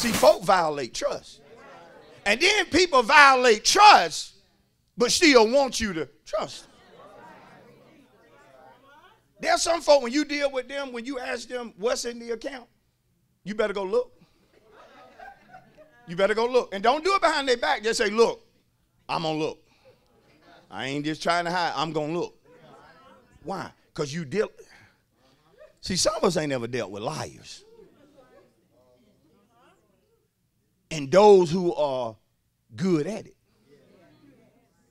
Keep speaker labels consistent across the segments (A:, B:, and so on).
A: See, folk violate trust. And then people violate trust, but still want you to trust them. There's some folk, when you deal with them, when you ask them what's in the account, you better go look. You better go look. And don't do it behind their back. Just say, look, I'm going to look. I ain't just trying to hide. I'm going to look. Why? Because you deal. See, some of us ain't ever dealt with liars. And those who are good at it.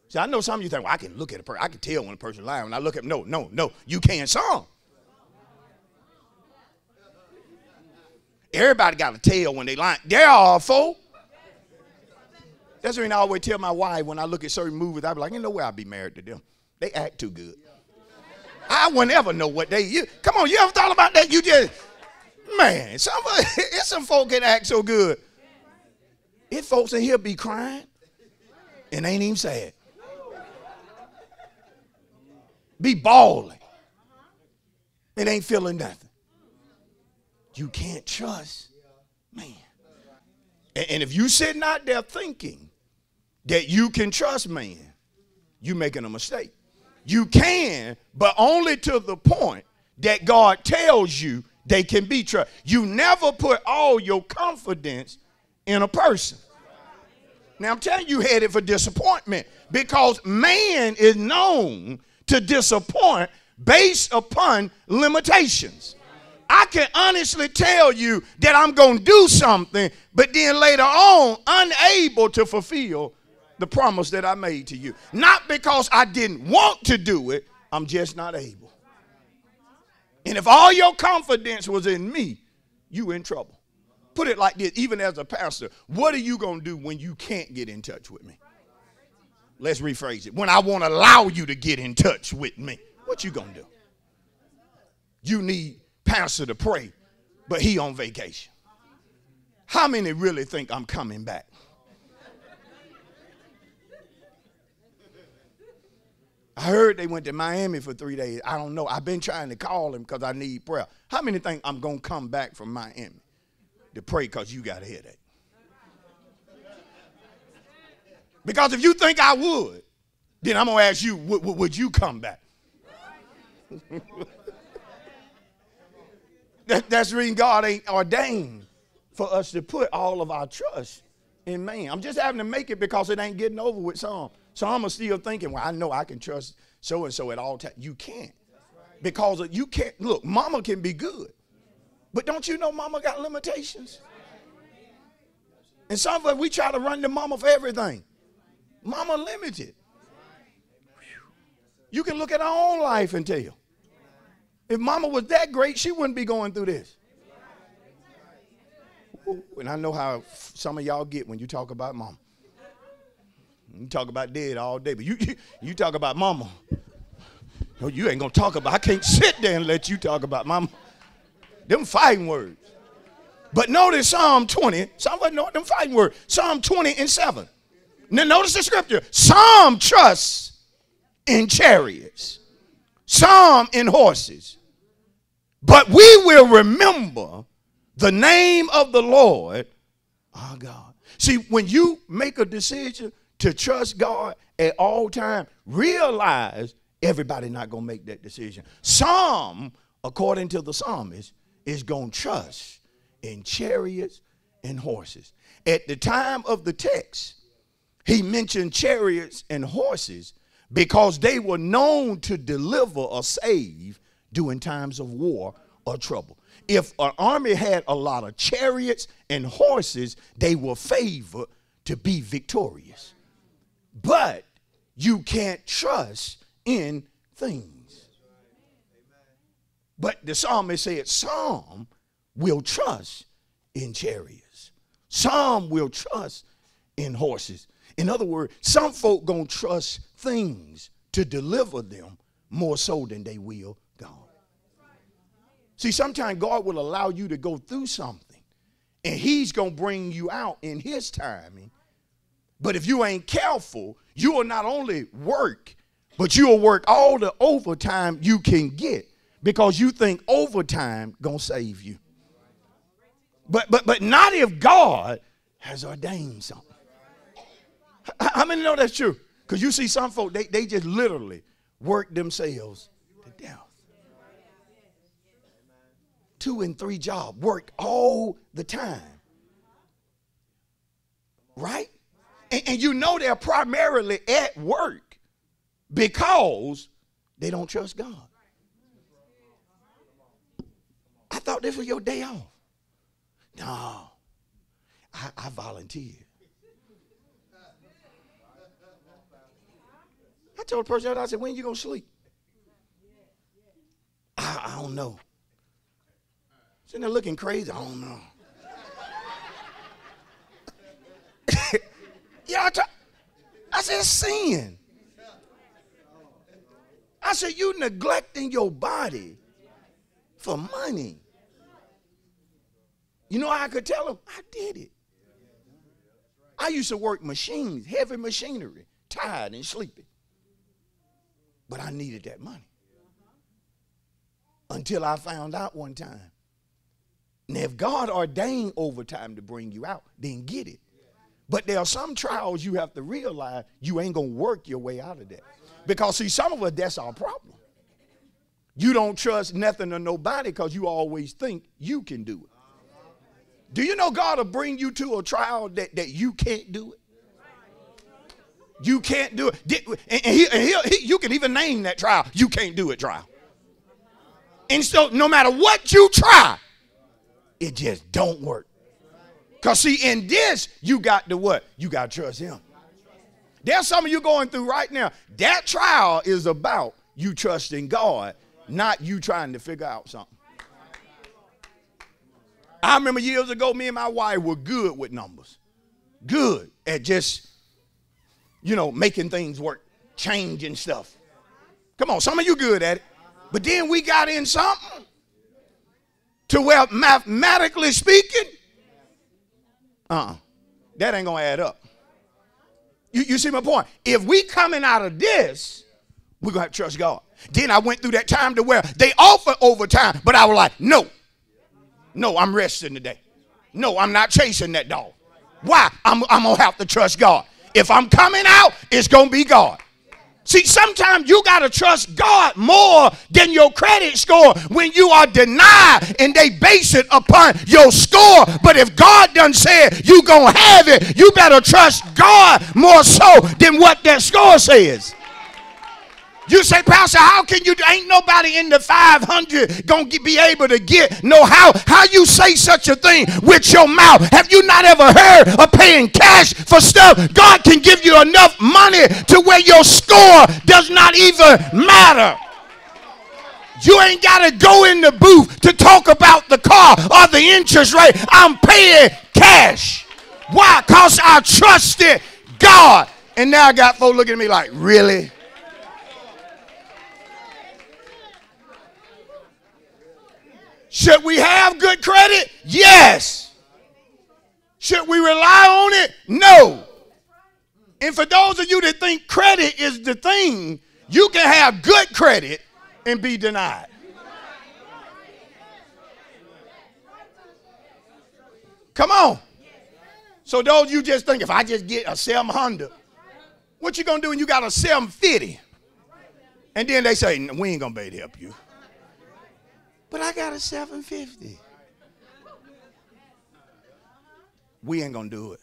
A: See, I know some of you think, well, I can look at a person. I can tell when a person's lying. When I look at them, no. You can't. Some. Everybody got to tell when they lying. There are folk. That's the reason I always tell my wife when I look at certain movies, I be like, ain't no way I'll be married to them. They act too good. I wouldn't ever know what come on, you ever thought about that? You just, man, it's some folk can act so good. If folks in here be crying and ain't even sad. Be bawling. It ain't feeling nothing. You can't trust man. And if you sitting out there thinking that you can trust man, you making a mistake. You can, but only to the point that God tells you they can be trusted. You never put all your confidence in a person. Now I'm telling you, headed for disappointment, because man is known to disappoint based upon limitations. I can honestly tell you that I'm going to do something, but then later on, unable to fulfill the promise that I made to you. Not because I didn't want to do it, I'm just not able. And if all your confidence was in me, you in trouble. Put it like this, even as a pastor, what are you going to do when you can't get in touch with me? Let's rephrase it. When I won't allow you to get in touch with me, what you going to do? You need pastor to pray, but he on vacation. How many really think I'm coming back? I heard they went to Miami for 3 days. I don't know. I've been trying to call him because I need prayer. How many think I'm going to come back from Miami to pray because you got a headache? Because if you think I would, then I'm going to ask you, would you come back? That's the reason God ain't ordained for us to put all of our trust in man. I'm just having to make it because it ain't getting over with some. Some are still thinking, well, I know I can trust so-and-so at all times. You can't. Because you can't. Look, mama can be good. But don't you know mama got limitations? And some of us, we try to run to mama for everything. Mama limited. You can look at our own life and tell. If mama was that great, she wouldn't be going through this. And I know how some of y'all get when you talk about mama. You talk about dad all day, but you talk about mama. No, you ain't going to talk about, I can't sit there and let you talk about mama. Them fighting words. But notice Psalm 20. Somebody know them fighting words. Psalm 20 and 7. Now notice the scripture. Some trust in chariots. Some in horses. But we will remember the name of the Lord our God. See, when you make a decision to trust God at all times, realize everybody not going to make that decision. Some, according to the psalmist, is going to trust in chariots and horses. At the time of the text, he mentioned chariots and horses because they were known to deliver or save during times of war or trouble. If an army had a lot of chariots and horses, they were favored to be victorious. But you can't trust in things. But the psalmist said some will trust in chariots. Some will trust in horses. In other words, some folk gonna trust things to deliver them more so than they will God. See, sometimes God will allow you to go through something and he's gonna bring you out in his timing. But if you ain't careful, you will not only work, but you will work all the overtime you can get because you think overtime gonna save you. But not if God has ordained something. How many know that's true? Because you see some folk, they just literally work themselves to death. 2 and 3 jobs, work all the time. Right? And you know they're primarily at work because they don't trust God. I thought this was your day off. No, I volunteered. I told the person, I said, when you going to sleep? I don't know. Sitting there looking crazy, I don't know. Yeah, I said, sin. I said, you neglecting your body for money. You know how I could tell them? I did it. I used to work machines, heavy machinery, tired and sleepy. But I needed that money. Until I found out one time. Now, if God ordained overtime to bring you out, then get it. But there are some trials you have to realize you ain't going to work your way out of that. Because, see, some of us, that's our problem. You don't trust nothing or nobody because you always think you can do it. Do you know God will bring you to a trial that you can't do it? You can't do it. And you can even name that trial. You can't do it trial. And so no matter what you try, it just don't work. Because see, in this, you got to what? You got to trust him. There's some of you going through right now. That trial is about you trusting God, not you trying to figure out something. I remember years ago, me and my wife were good with numbers. Good at just, making things work, changing stuff. Come on, some of you good at it. But then we got in something to where mathematically speaking, that ain't going to add up. You see my point? If we coming out of this, we're going to have to trust God. Then I went through that time to where they offer overtime, but I was like, no, I'm resting today. No, I'm not chasing that dog. Why? I'm going to have to trust God. If I'm coming out, it's going to be God. See, sometimes you got to trust God more than your credit score when you are denied and they base it upon your score. But if God done said you going to have it, you better trust God more so than what that score says. You say, Pastor, how can you, ain't nobody in the 500 going to be able to get, how you say such a thing with your mouth? Have you not ever heard of paying cash for stuff? God can give you enough money to where your score does not even matter. You ain't got to go in the booth to talk about the car or the interest rate. I'm paying cash. Why? Because I trusted God. And now I got folks looking at me like, really? Should we have good credit? Yes. Should we rely on it? No. And for those of you that think credit is the thing, you can have good credit and be denied. Come on. So those you just think, if I just get a 700, what you going to do when you got a 750? And then they say, we ain't going to be able to help you. But I got a 750. We ain't going to do it.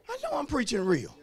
A: I know I'm preaching real.